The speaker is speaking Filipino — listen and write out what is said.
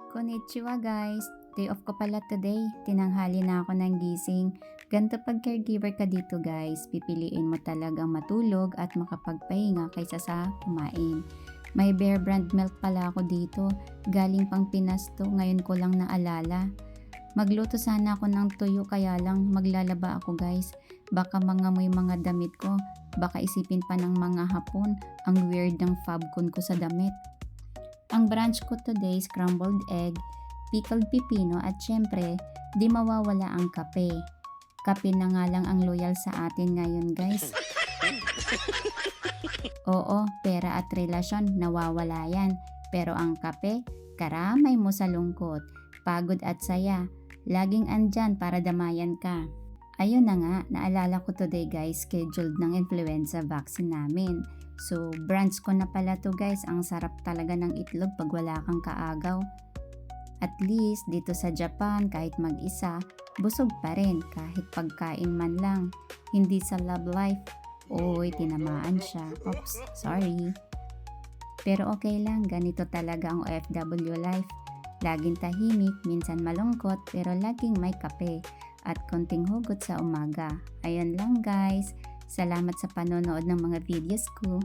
Konnichiwa guys! Day off ko pala today. Tinanghali na ako ng gising. Ganto pag caregiver ka dito guys. Pipiliin mo talagang matulog at makapagpahinga kaysa sa kumain. May Bear Brand milk pala ako dito. Galing pang Pinas to. Ngayon ko lang naalala. Magluto sana ako ng tuyo kaya lang maglalaba ako guys. Baka mangamoy mga damit ko. Baka isipin pa ng mga Hapon. Ang weird ng fabcon ko sa damit. Ang brunch ko today, scrambled egg, pickled pipino at syempre, di mawawala ang kape. Kape na nga lang ang loyal sa atin ngayon guys. Oo, pera at relasyon, nawawala yan. Pero ang kape, karamay mo sa lungkot, pagod at saya. Laging andyan para damayan ka. Ayun na nga, naalala ko today guys, scheduled ng influenza vaccine namin. So, brunch ko na pala to guys. Ang sarap talaga ng itlog pag wala kang kaagaw. At least, dito sa Japan, kahit mag-isa, busog pa rin kahit pagkain man lang. Hindi sa love life. Oy, tinamaan siya. Oops, sorry. Pero okay lang, ganito talaga ang OFW life. Laging tahimik, minsan malungkot, pero laging may kape at konting hugot sa umaga. Ayun lang guys. Salamat sa panonood ng mga videos ko.